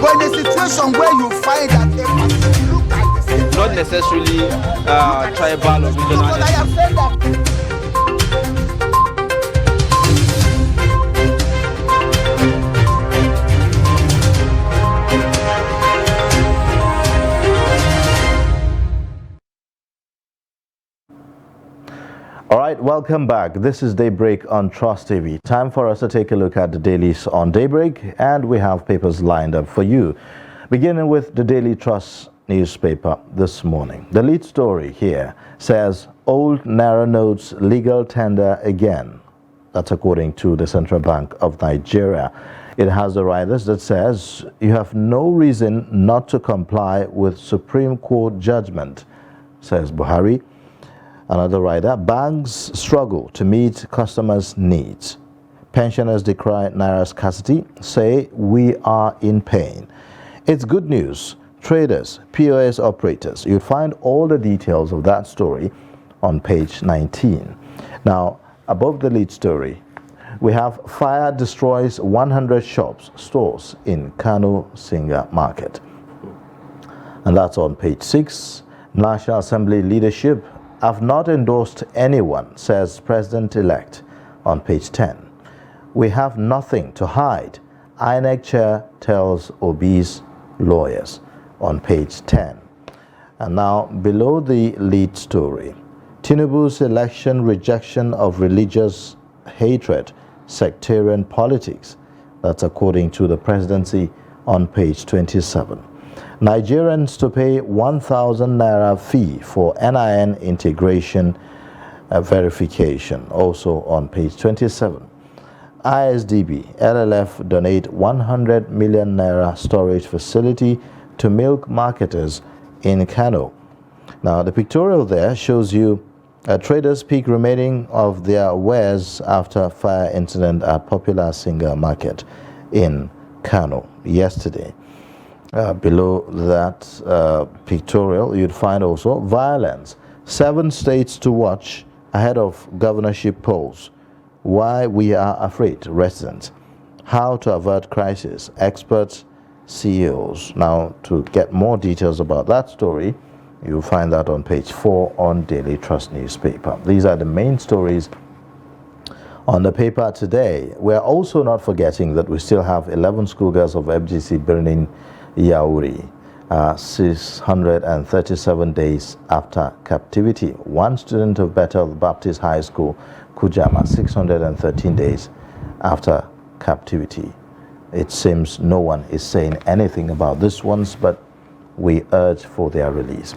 But in a situation where you find that a look at the same, not necessarily tribal or regional. but I have said that. All right, welcome back. This is Daybreak on Trust TV. Time for us to take a look at the dailies on Daybreak, and we have papers lined up for you. Beginning with the Daily Trust newspaper this morning. The lead story here says, old Naira notes legal tender again. That's according to the Central Bank of Nigeria. It has the riders that says, you have no reason not to comply with Supreme Court judgment, says Buhari. Another rider, banks struggle to meet customers' needs. Pensioners decry Naira scarcity, say we are in pain. It's good news. Traders, POS operators, you'll find all the details of that story on page 19. Now, above the lead story, we have fire destroys 100 shops, stores in Kano Singa Market. And that's on page 6. National Assembly leadership have not endorsed anyone, says President-elect on page 10. We have nothing to hide, INEC chair tells Obi's lawyers on page 10. And now below the lead story, Tinubu's election rejection of religious hatred, sectarian politics. That's according to the presidency on page 27. Nigerians to pay 1,000 Naira fee for NIN integration verification, also on page 27. ISDB, LLF donate 100 million Naira storage facility to milk marketers in Kano. Now, the pictorial there shows you traders peak remaining of their wares after fire incident at popular Singa Market in Kano yesterday. Below that pictorial, you'd find also violence. 7 states to watch ahead of governorship polls. Why we are afraid, residents. How to avert crisis, experts, CEOs. Now, to get more details about that story, you'll find that on page 4 on Daily Trust newspaper. These are the main stories on the paper today. We're also not forgetting that we still have 11 schoolgirls of FGC burning Yauri, 637 days after captivity. One student of Bethel Baptist High School, Kujama, 613 days after captivity. It seems no one is saying anything about this ones, but we urge for their release.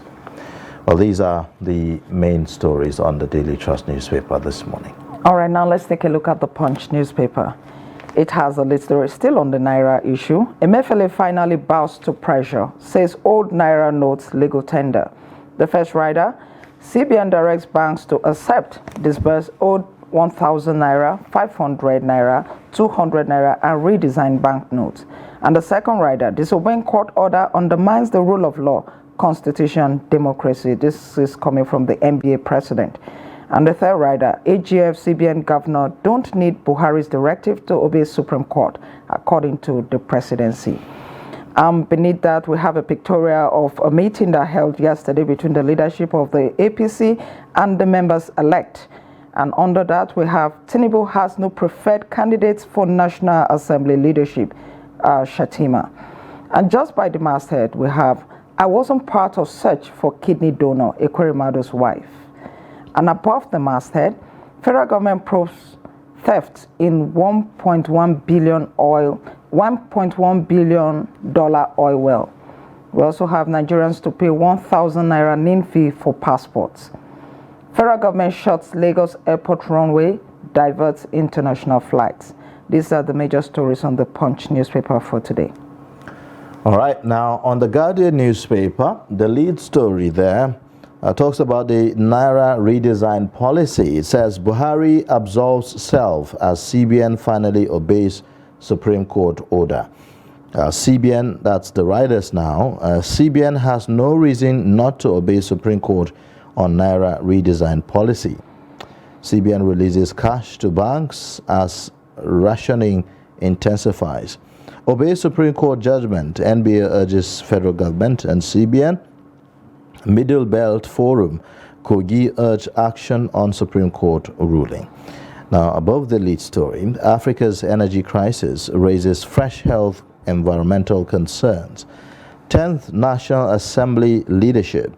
Well, these are the main stories on the Daily Trust newspaper this morning. All right, now let's take a look at the Punch newspaper. It has a lead story still on the Naira issue. Emefiele finally bows to pressure, says old Naira notes legal tender. The first rider, CBN directs banks to accept, disburse old 1,000 Naira, 500 Naira, 200 Naira, and redesign banknotes. And the second rider, disobeying court order undermines the rule of law, constitution, democracy. This is coming from the NBA president. And the third rider, AGF CBN governor don't need Buhari's directive to obey Supreme Court, according to the presidency. Beneath that, we have a pictorial of a meeting that held yesterday between the leadership of the APC and the members-elect. And under that, we have Tinubu has no preferred candidates for National Assembly leadership, Shatima. And just by the masthead, we have, I wasn't part of search for kidney donor, Ekwerimado's wife. And above the masthead, federal government probes theft in $1.1 billion oil well. We also have Nigerians to pay 1,000 Naira NIN fee for passports. Federal government shuts Lagos airport runway, diverts international flights. These are the major stories on the Punch newspaper for today. All right, now on the Guardian newspaper, the lead story there talks about the Naira redesign policy. It says Buhari absolves self as CBN finally obeys Supreme Court order. CBN, that's the riders now, CBN has no reason not to obey Supreme Court on Naira redesign policy. CBN releases cash to banks as rationing intensifies. Obey Supreme Court judgment. NBA urges federal government and CBN. Middle Belt Forum. Kogi urge action on Supreme Court ruling. Now, above the lead story, Africa's energy crisis raises fresh health environmental concerns. 10th National Assembly leadership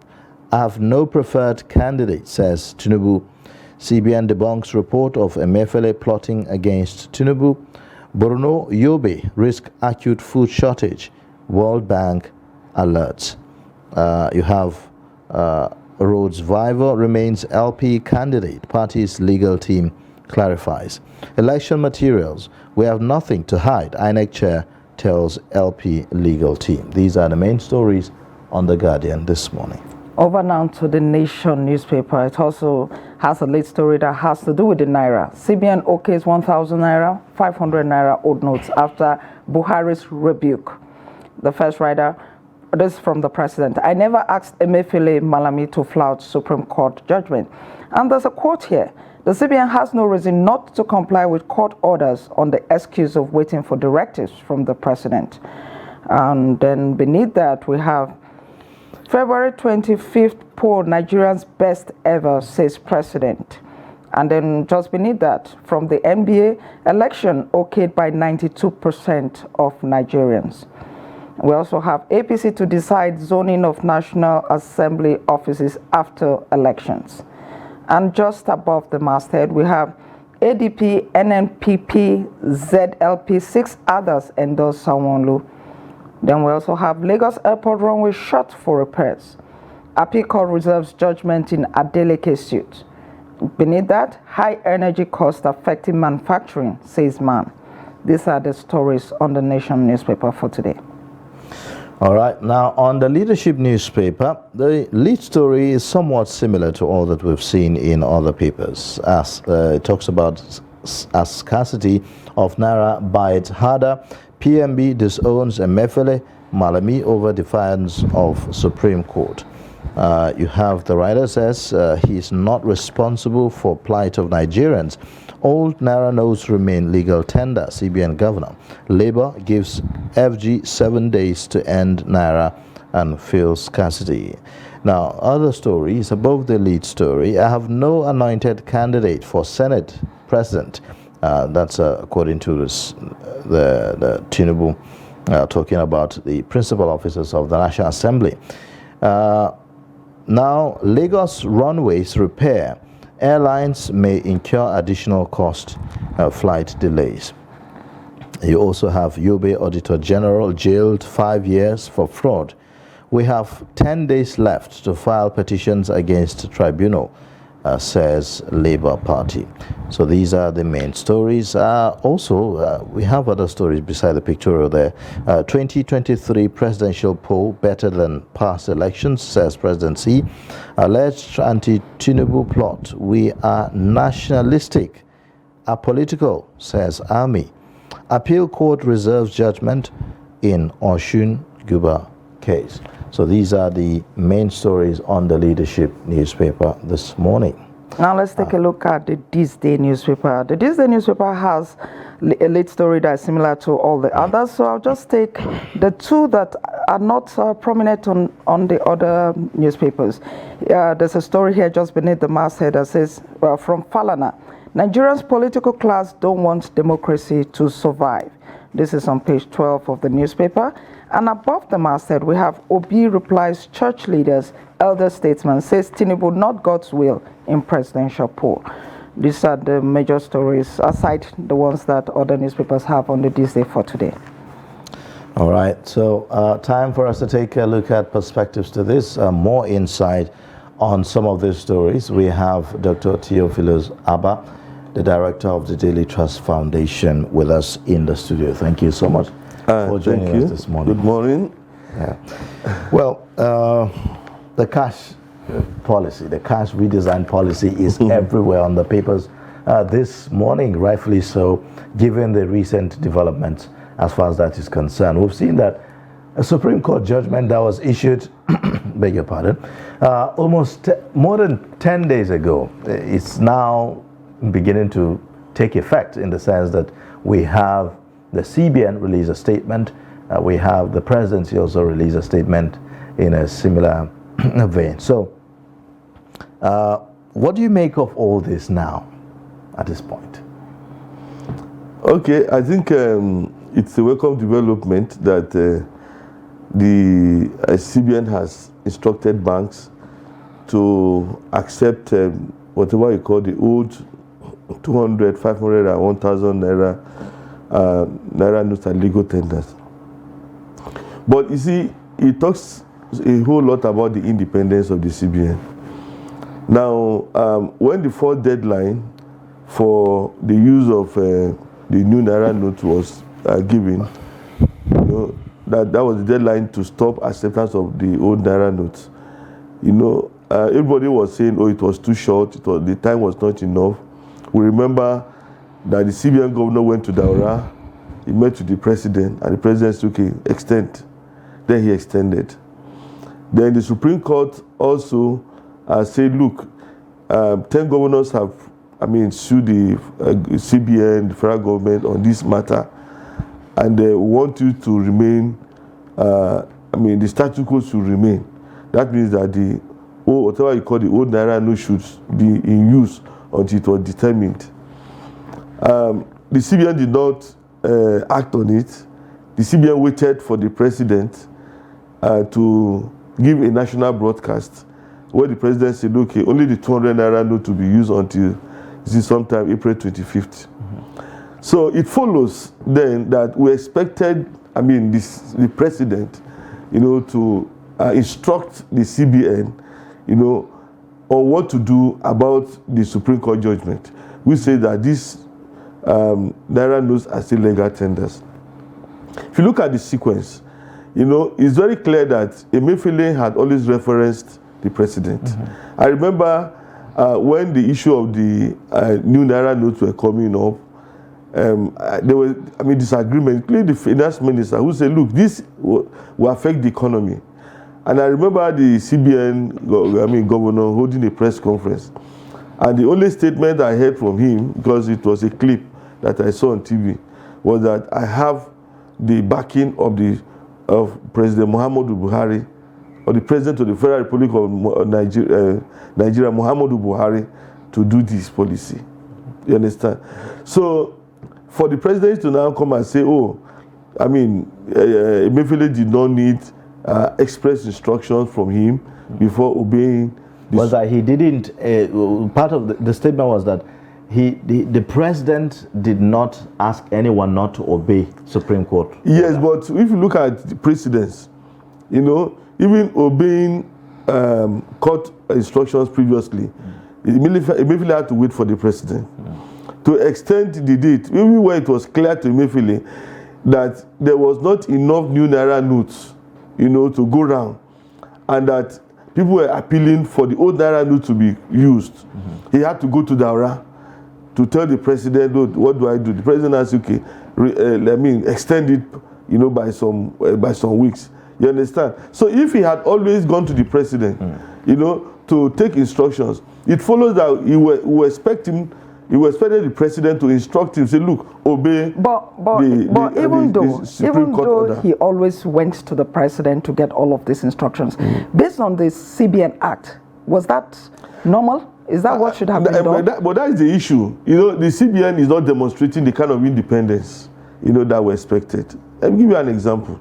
have no preferred candidate, says Tinubu. CBN debunks report of Emefiele plotting against Tinubu. Borno, Yobe risk acute food shortage. World Bank alerts. You have Rhodes Viver remains LP candidate. Party's legal team clarifies. Election materials. We have nothing to hide. INEC chair tells LP legal team. These are the main stories on The Guardian this morning. Over now to the Nation newspaper. It also has a lead story that has to do with the Naira. CBN okays 1,000 Naira, 500 Naira old notes after Buhari's rebuke. The first rider, this is from the president. I never asked Emefiele Malami to flout Supreme Court judgment. And there's a quote here. The CBN has no reason not to comply with court orders on the excuse of waiting for directives from the president. And then beneath that, we have February 25th poll, Nigerians best ever, says president. And then just beneath that, from the NBA, election okayed by 92% of Nigerians. We also have APC to decide zoning of National Assembly offices after elections. And just above the masthead, we have ADP, NNPP, ZLP, 6 others endorse Sanwo-Olu. Then we also have Lagos Airport runway shut for repairs. Appeal Court reserves judgment in Adeleke suit. Beneath that, high energy cost affecting manufacturing, says man. These are the stories on the Nation newspaper for today. All right, now on the leadership newspaper, the lead story is somewhat similar to all that we've seen in other papers. As it talks about as scarcity of Naira bites harder, PMB disowns Emefiele Malami over defiance of Supreme Court. You have the writer says he is not responsible for plight of Nigerians. Old Naira notes remain legal tender, CBN governor. Labour gives FG 7 days to end Naira and feels scarcity. Now, other stories above the lead story. I have no anointed candidate for Senate President. That's according to this, the Tinubu talking about the principal officers of the National Assembly. Now, Lagos runways repair. Airlines may incur additional cost, flight delays. You also have Yobe Auditor General jailed 5 years for fraud. We have 10 days left to file petitions against tribunal, says Labour Party. So these are the main stories. Also, we have other stories beside the pictorial there. 2023 presidential poll better than past elections, says President C. Alleged anti-Tinubu plot. We are nationalistic, apolitical, says Army. Appeal Court reserves judgment in Oshun Guba case. So these are the main stories on the leadership newspaper this morning. Now let's take a look at the This Day newspaper. The This Day newspaper has a lead story that is similar to all the others. So I'll just take the two that are not prominent on the other newspapers. There's a story here just beneath the masthead that says, from Falana, Nigeria's political class don't want democracy to survive. This is on page 12 of the newspaper. And above the masthead, we have Obi replies church leaders, elder statesman, says Tinubu not God's will in presidential poll. These are the major stories, aside the ones that other newspapers have on the This Day for today. All right, so time for us to take a look at perspectives to this. More insight on some of these stories. We have Dr. Theophilus Abba, the director of the Daily Trust Foundation, with us in the studio. Thank you so much for joining us this morning. Good morning. Yeah. Well, the cash policy, the cash redesign policy is everywhere on the papers this morning, rightfully so, given the recent developments as far as that is concerned. We've seen that a Supreme Court judgment that was issued, beg your pardon, almost more than 10 days ago, it's now beginning to take effect in the sense that we have the CBN released a statement. We have the presidency also released a statement in a similar vein. So, what do you make of all this now, at this point? Okay, I think it's a welcome development that the CBN has instructed banks to accept whatever you call the old 200, 500, and 1,000 naira notes and legal tenders. But you see, it talks a whole lot about the independence of the CBN. Now, when the fourth deadline for the use of the new naira note was given, you know, that was the deadline to stop acceptance of the old naira notes. You know, everybody was saying, oh, it was too short, the time was not enough. We remember that the CBN governor went to Daura, he met with the president, and the president said, okay, extend. Then he extended. Then the Supreme Court also said, look, 10 governors have, sued the CBN, the federal government on this matter, and they want you to remain, the status quo should remain. That means that whatever you call the old naira note should be in use until it was determined. The CBN did not act on it. The CBN waited for the president to give a national broadcast where the president said, okay, only the 200 naira note to be used until sometime April 25th. Mm-hmm. So it follows then that we expected, the president, to instruct the CBN, on what to do about the Supreme Court judgment. We say that these naira notes are still legal tenders. If you look at the sequence, it's very clear that Emefiele had always referenced the president. Mm-hmm. I remember when the issue of the new naira notes were coming up, there was disagreement, including the finance minister, who said, look, this will affect the economy. And I remember the CBN governor holding a press conference. And the only statement I heard from him, because it was a clip that I saw on TV, was that I have the backing of President Muhammadu Buhari, or the President of the Federal Republic of Nigeria, Muhammadu Buhari, to do this policy. You understand? So, for the president to now come and say, Emefiele did not need express instructions from him before obeying this. Was that he didn't, part of the statement was that the president did not ask anyone not to obey Supreme Court. Yes, but if you look at the precedents, even obeying court instructions previously, Emefiele had to wait for the president to extend the date, even when it was clear to Emefiele that there was not enough new naira notes, to go round, and that people were appealing for the old naira note to be used. Mm-hmm. He had to go to Daura to tell the president, what do I do? The president asked, okay, extend it, by some weeks. You understand? So if he had always gone to the president, to take instructions, it follows that we expected the president to instruct him, say, look, obey. But even though he always went to the president to get all of these instructions, based on the CBN Act, was that normal? Is that what should have been done? But that is the issue. The CBN is not demonstrating the kind of independence, that we expected. Let me give you an example.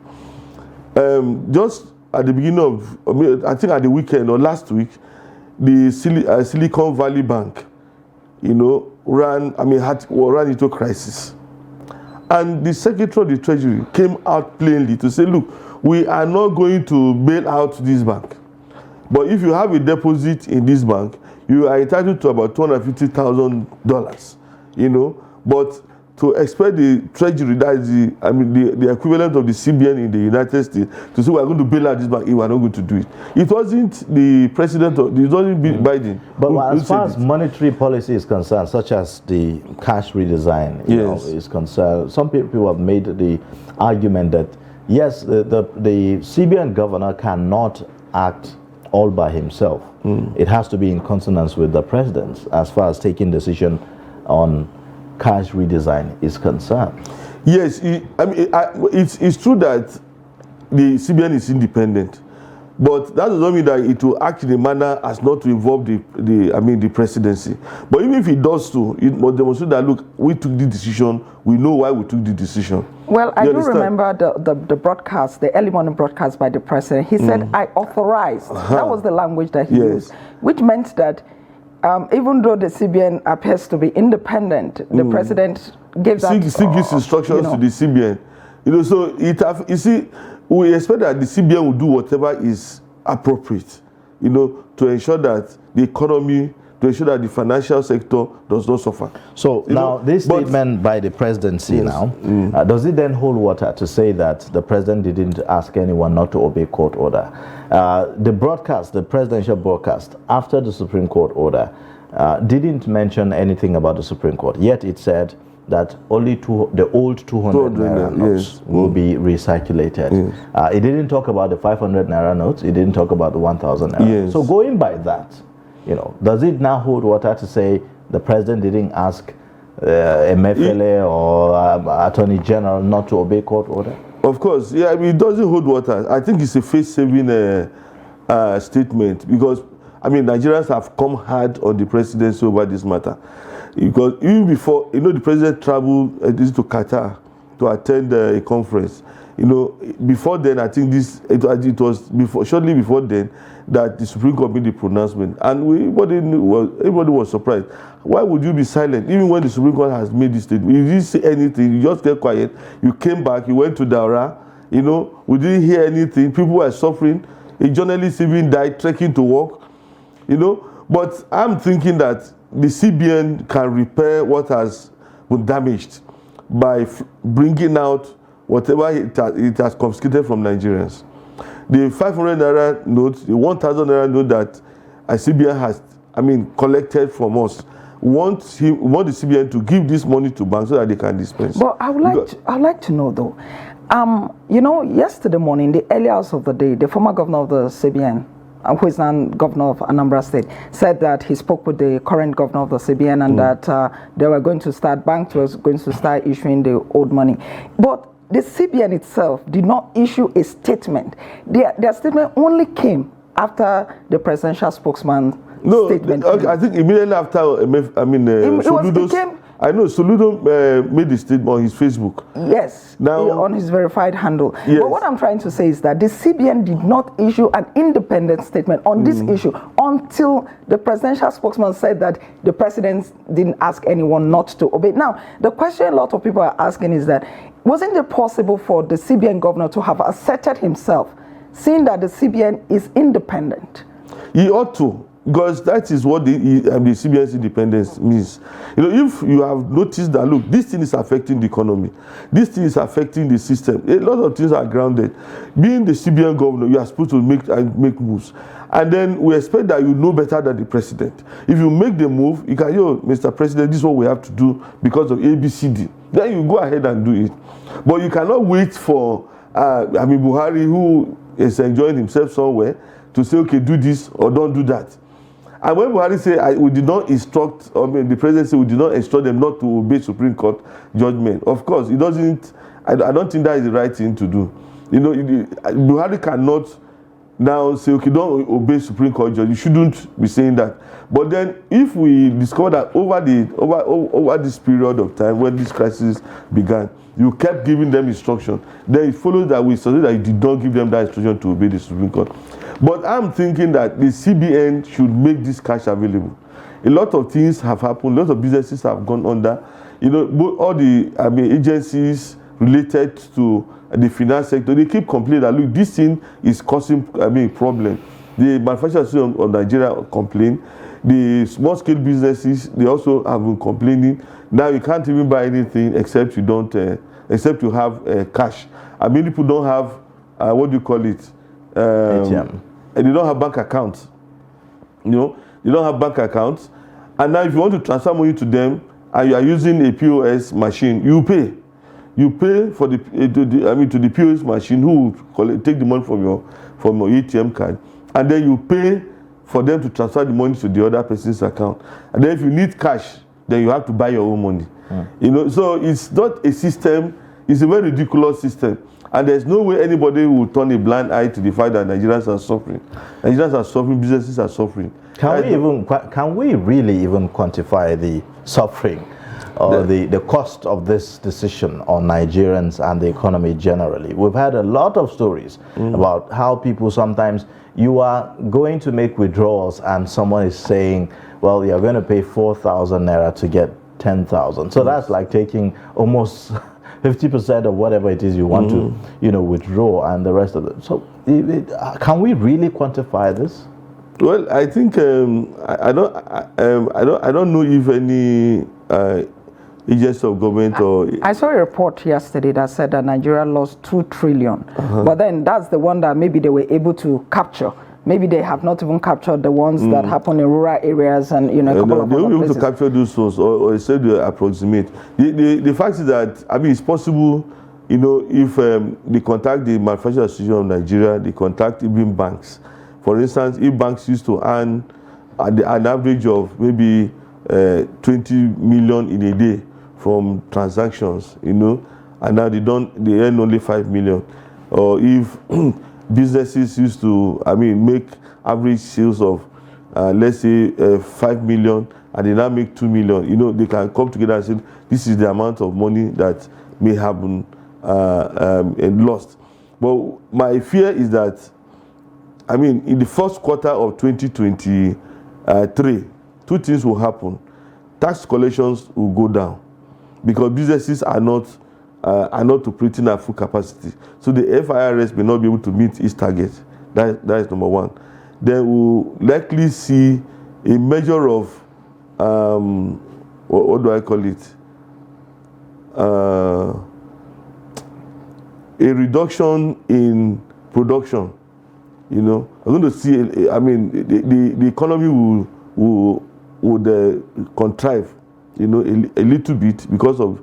Just at the beginning of, I think at the weekend or last week, the Silicon Valley Bank, ran into crisis. And the Secretary of the Treasury came out plainly to say, look, we are not going to bail out this bank. But if you have a deposit in this bank, you are entitled to about $250,000, but to expect the Treasury, that is the equivalent of the CBN in the United States, to say we are going to bail out this bank, we are not going to do it. It wasn't the president, it wasn't Biden. But as far as monetary policy is concerned, such as the cash redesign is concerned, some people have made the argument that, yes, the CBN governor cannot act all by himself. It has to be in consonance with the president as far as taking decision on cash redesign is concerned. Yes, it's true that the CBN is independent, but that does not mean that it will act in a manner as not to involve the presidency. But even if it does so, it must demonstrate that, look, we took the decision, we know why we took the decision. Well, I do remember the broadcast, the early morning broadcast by the president. He said, I authorized. That was the language that he used, which meant that even though the CBN appears to be independent, the president gives still gives instructions to the CBN. So you see, we expect that the CBN will do whatever is appropriate, to ensure that the economy, to ensure that the financial sector does not suffer. So now, this statement by the presidency does it then hold water to say that the president didn't ask anyone not to obey court order? The presidential broadcast after the Supreme Court order didn't mention anything about the Supreme Court, yet it said that only the old 200 naira notes will be recirculated. It didn't talk about the 500 naira notes. It didn't talk about the 1,000 naira. So going by that, does it now hold water to say the president didn't ask Emefiele or Attorney General not to obey court order? Of course, it doesn't hold water. I think it's a face-saving statement, because Nigerians have come hard on the presidency over this matter. Because even before, the president traveled to Qatar to attend a conference. Before then, I think it was shortly before then that the Supreme Court made the pronouncement, and everybody was surprised. Why would you be silent, even when the Supreme Court has made this statement? You didn't say anything. You just kept quiet. You came back. You went to Daura. We didn't hear anything. People were suffering. A journalist even died trekking to work. But I'm thinking that the CBN can repair what has been damaged by bringing out whatever it has confiscated from Nigerians. The 500 naira note, the 1,000 naira note that CBN has, collected from us, want the CBN to give this money to banks so that they can dispense. But I'd like to know though, yesterday morning, the early hours of the day, the former governor of the CBN, who is now governor of Anambra State, said that he spoke with the current governor of the CBN and that banks was going to start issuing the old money. But the CBN itself did not issue a statement. Their statement only came after the presidential spokesman statement. I think immediately after, Soludo made the statement on his Facebook. Yes, on his verified handle. Yes. But what I'm trying to say is that the CBN did not issue an independent statement on this issue until the presidential spokesman said that the president didn't ask anyone not to obey. Now, the question a lot of people are asking is that, wasn't it possible for the CBN governor to have asserted himself, seeing that the CBN is independent? He ought to. Because that is what the CBN's independence means. If you have noticed that, look, this thing is affecting the economy, this thing is affecting the system, a lot of things are grounded. Being the CBN governor, you are supposed to make moves. And then we expect that you know better than the president. If you make the move, you can, Mr. President, this is what we have to do because of ABCD. Then you go ahead and do it. But you cannot wait for Buhari, who is enjoying himself somewhere, to say, okay, do this or don't do that. And when Buhari say we did not instruct, the president said we did not instruct them not to obey Supreme Court judgment. Of course, it doesn't. I don't think that is the right thing to do. Buhari cannot now say, okay, don't obey Supreme Court judge. You shouldn't be saying that. But then, if we discover that over this period of time when this crisis began, you kept giving them instruction, then it follows that we suggest that you did not give them that instruction to obey the Supreme Court. But I'm thinking that the CBN should make this cash available. A lot of things have happened. A lot of businesses have gone under. All the agencies related to the finance sector, they keep complaining that, look, this thing is causing problem. The manufacturers of Nigeria complain. The small-scale businesses, they also have been complaining. Now you can't even buy anything except you have cash. Many people don't have ATM. And they don't have bank accounts. They don't have bank accounts. And now if you want to transfer money to them and you are using a POS machine, you pay. You pay for to the POS machine, who will take the money from your ATM card, and then you pay for them to transfer the money to the other person's account. And then if you need cash, then you have to buy your own money. So it's not a system it's a very ridiculous system. And there's no way anybody will turn a blind eye to the fact that Nigerians are suffering. Nigerians are suffering, businesses are suffering. Can we really even quantify the suffering or the cost of this decision on Nigerians and the economy generally? We've had a lot of stories about how people sometimes, you are going to make withdrawals and someone is saying, well, you're going to pay 4,000 naira to get 10,000. So that's like taking almost 50% of whatever it is you want to, withdraw, and the rest of it. So can we really quantify this? Well, I think I don't know if any agency of government or I saw a report yesterday that said that Nigeria lost 2 trillion, but then that's the one that maybe they were able to capture. Maybe they have not even captured the ones that happen in rural areas and a couple of they other will be able places. to capture those ones, or say they approximate. The fact is that it's possible, if they contact the Manufacturing Association of Nigeria, they contact even banks. For instance, if banks used to earn an average of maybe 20 million in a day from transactions, and now they earn only 5 million, or if businesses used to, make average sales of, let's say, 5 million, and they now make 2 million. They can come together and say, this is the amount of money that may have been lost. But my fear is that, in the first quarter of 2023, 2 things will happen. Tax collections will go down because businesses are not operating at full capacity. So the FIRS may not be able to meet its target. That is number one. Then we'll likely see a measure of, what do I call it? A reduction in production. I'm going to see, the economy would contrive, a little bit because of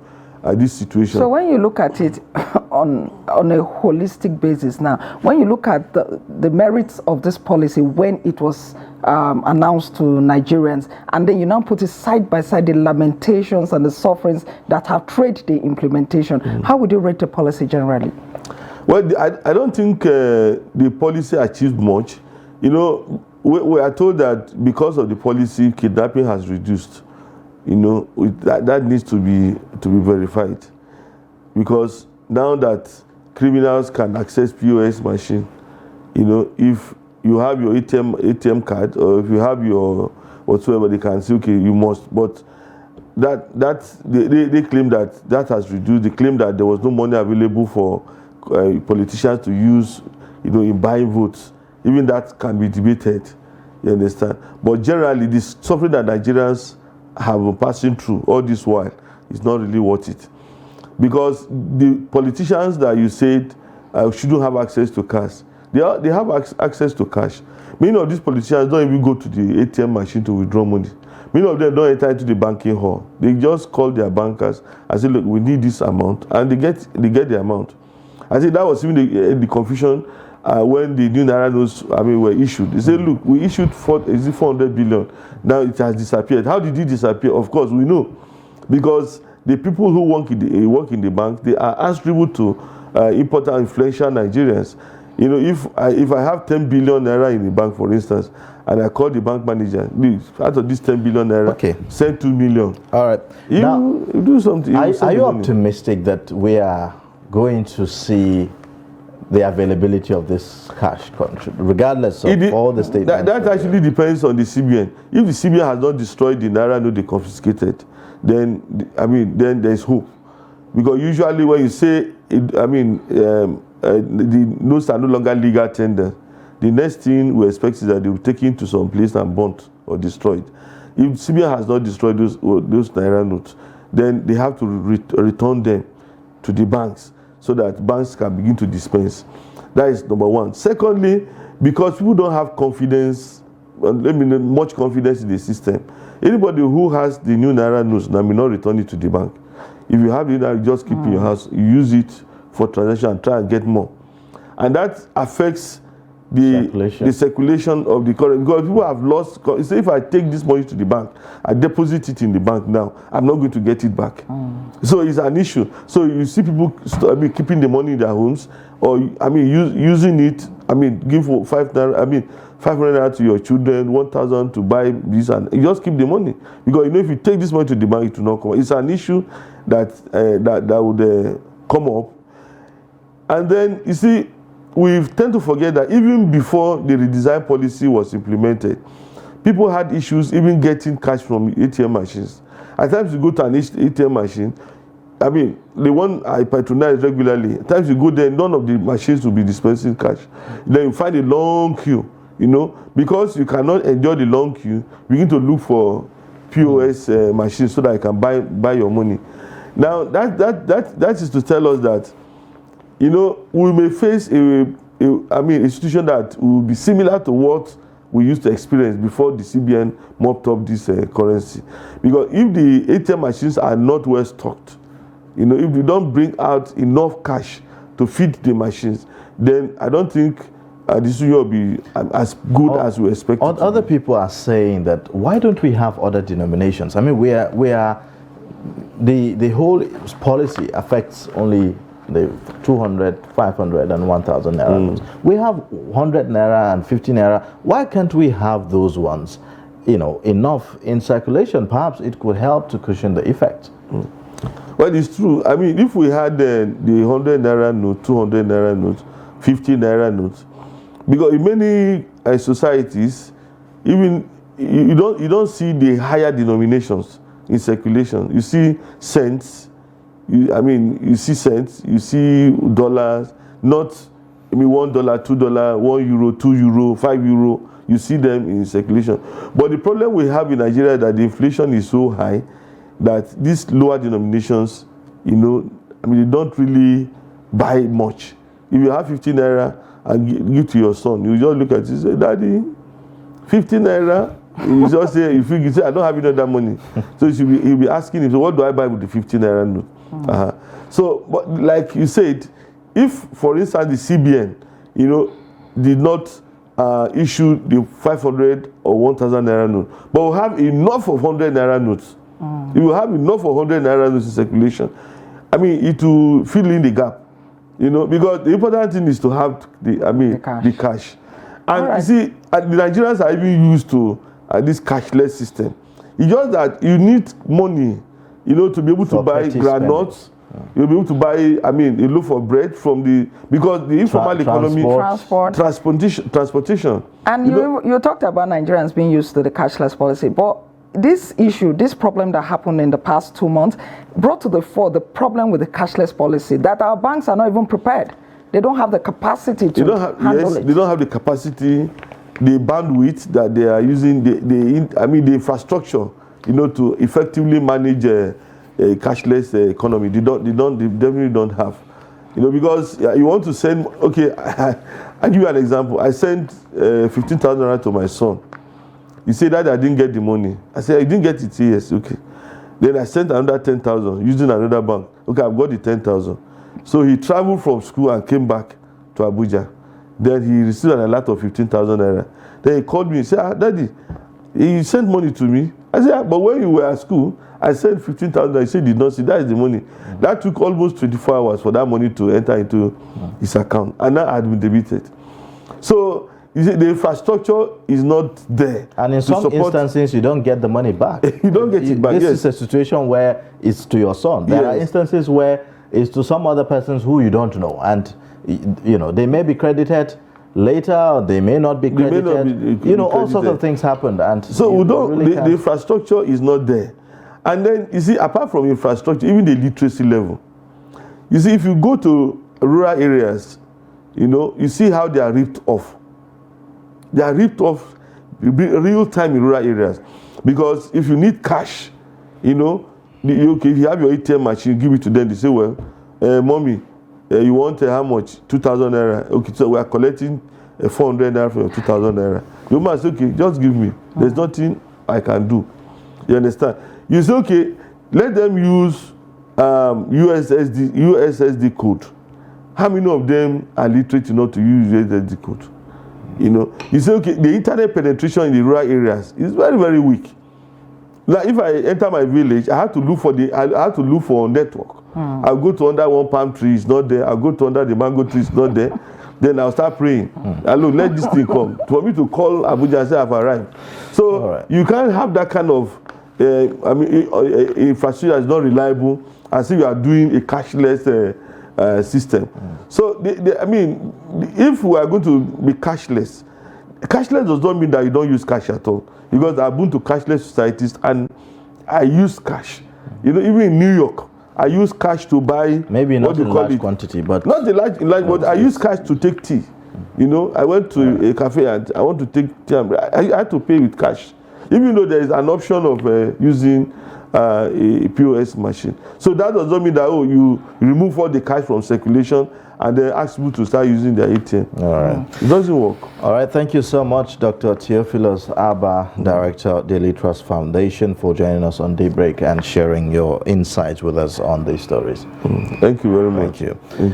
this situation. So when you look at it on a holistic basis now, when you look at the merits of this policy when it was announced to Nigerians, and then you now put it side by side, the lamentations and the sufferings that have trailed the implementation, how would you rate the policy generally? Well, I don't think the policy achieved much. We are told that because of the policy, kidnapping has reduced. That needs to be verified, because now that criminals can access POS machine, if you have your ATM card, or if you have your whatsoever, they can say, okay, you must. But they claim that has reduced. They claim that there was no money available for politicians to use, in buying votes. Even that can be debated. You understand? But generally, this suffering that Nigerians have been passing through all this while is not really worth it, because the politicians that you said shouldn't have access to cash, they have access to cash. Many of these politicians don't even go to the ATM machine to withdraw money. Many of them don't enter into the banking hall. They just call their bankers and say, look, we need this amount, and they get the amount. I think that was even the confusion when the new Naira notes were issued. They said, look, we issued 400 billion. Now it has disappeared. How did it disappear? Of course, we know. Because the people who work in the bank, they are answerable to important influential Nigerians. If I have 10 billion naira in the bank, for instance, and I call the bank manager, out of this 10 billion naira, send 2 million. All right. You do something. Are you optimistic that we are going to see the availability of this cash country, regardless of all the statements? That actually depends on the CBN. If the CBN has not destroyed the naira note they confiscated, then there's hope. Because usually when you say, the notes are no longer legal tender, the next thing we expect is that they will take it to some place and burnt or destroyed. If CBN has not destroyed those naira notes, then they have to return them to the banks, so that banks can begin to dispense. That is number one. Secondly, because people don't have confidence, much confidence in the system. Anybody who has the new Naira notes now may not return it to the bank. If you have it now, you just keep it in your house, you use it for transaction and try and get more. And that affects the circulation of the currency, because people have lost. So if I take this money to the bank, I deposit it in the bank now, I'm not going to get it back. So it's an issue. So you see people keeping the money in their homes, or using it. Give 500 naira to your children, 1,000 to buy this, and you just keep the money, because if you take this money to the bank, it will not come. It's an issue that would come up. And then you see, we tend to forget that even before the redesign policy was implemented, people had issues even getting cash from ATM machines. At times you go to an ATM machine, the one I patronize regularly, at times you go there, none of the machines will be dispensing cash. Then you find a long queue, because you cannot enjoy the long queue, begin to look for POS machines so that you can buy your money. Now, that is to tell us that, we may face a institution that will be similar to what we used to experience before the CBN mopped up this currency. Because if the ATM machines are not well stocked, if we don't bring out enough cash to feed the machines, then I don't think this will be as good as we expected. Other people are saying that, why don't we have other denominations? We are the whole policy affects only the 200, 500, and 1,000 naira notes. We have 100 naira and 50 naira. Why can't we have those ones, enough in circulation? Perhaps it could help to cushion the effect. Well, it's true. If we had the 100 naira note, 200 naira note, 50 naira note, because in many societies, even you don't see the higher denominations in circulation. You see cents. You see cents, you see dollars, not $1, $2, €1, €2, €5. You see them in circulation. But the problem we have in Nigeria is that the inflation is so high that these lower denominations, they don't really buy much. If you have 15 naira and give to your son, you just look at it and say, "Daddy, 15 naira." You just say, if you say, "I don't have enough that money," so you'll be asking him, "So what do I buy with the 15 naira note?" So, but like you said, if, for instance, the CBN, did not issue the 500 or 1,000 naira note, but will have enough of 100 naira notes. You will have enough of 100 naira notes in circulation. It will fill in the gap, because the important thing is to have the cash. And you see, the Nigerians are even used to this cashless system. It's just that you need money, to be able to buy granules. You'll be able to buy, a loaf of bread from because the informal economy, transportation. And you talked about Nigerians being used to the cashless policy, but this problem that happened in the past 2 months brought to the fore the problem with the cashless policy, that our banks are not even prepared. They don't have the capacity to handle it. They don't have the capacity, the bandwidth that they are using, the infrastructure, to effectively manage a cashless economy. They definitely don't have. Because you want to send, okay, I'll give you an example. I sent 15,000 naira to my son. He said that I didn't get the money. I said, "I didn't get it." Yes, okay. Then I sent another 10,000 using another bank. Okay, I've got the 10,000. So he traveled from school and came back to Abuja. Then he received an alert of 15,000 naira. Then he called me and said, "Daddy, he sent money to me." I said, "But when you were at school, I sent 15,000. He said, "Did not see." That is the money. That took almost 24 hours for that money to enter into his account, and that had been debited. So you see, the infrastructure is not there. And in some instances, you don't get the money back. You don't get it back. This is a situation where it's to your son. There are instances where it's to some other persons who you don't know, and they may be credited later, or they may not be credited. All sorts of things happen, and so the infrastructure is not there. And then you see, apart from infrastructure, even the literacy level. You see, if you go to rural areas, you see how they are ripped off. They are ripped off real time in rural areas, because if you need cash, if you have your ATM machine, you give it to them. They say, "Well, mommy, you want how much? 2,000 naira. Okay, so we are collecting 400 naira for your 2,000 naira." The woman says, "Okay, just give me. There's nothing I can do." You understand? You say, "Okay, let them use USSD code." How many of them are literate enough to use USSD code? You know, you say, okay, the internet penetration in the rural areas is very, very weak. Like if I enter my village, I have to look for network. I'll go to under one palm tree, it's not there. I'll go to under the mango tree, it's not there. Then I'll start praying. Hello, let this thing come. For me to call Abuja and say I've arrived. So you can't have that kind of infrastructure is not reliable as if you are doing a cashless system. So if we are going to be cashless does not mean that you don't use cash at all, because I've been to cashless societies and I use cash. You know, even in New York, I use cash to buy. Maybe not in large quantity, but not the large, but I use cash to take tea. You know, I went to a cafe and I want to take tea. I had to pay with cash, even though there is an option of using a POS machine. So that does not mean that you remove all the cash from circulation and then ask people to start using their ATM. All right. It doesn't work. All right. Thank you so much, Dr. Theophilus Abba, Director, Daily Trust Foundation, for joining us on Daybreak and sharing your insights with us on these stories. Thank you very much. Thank you.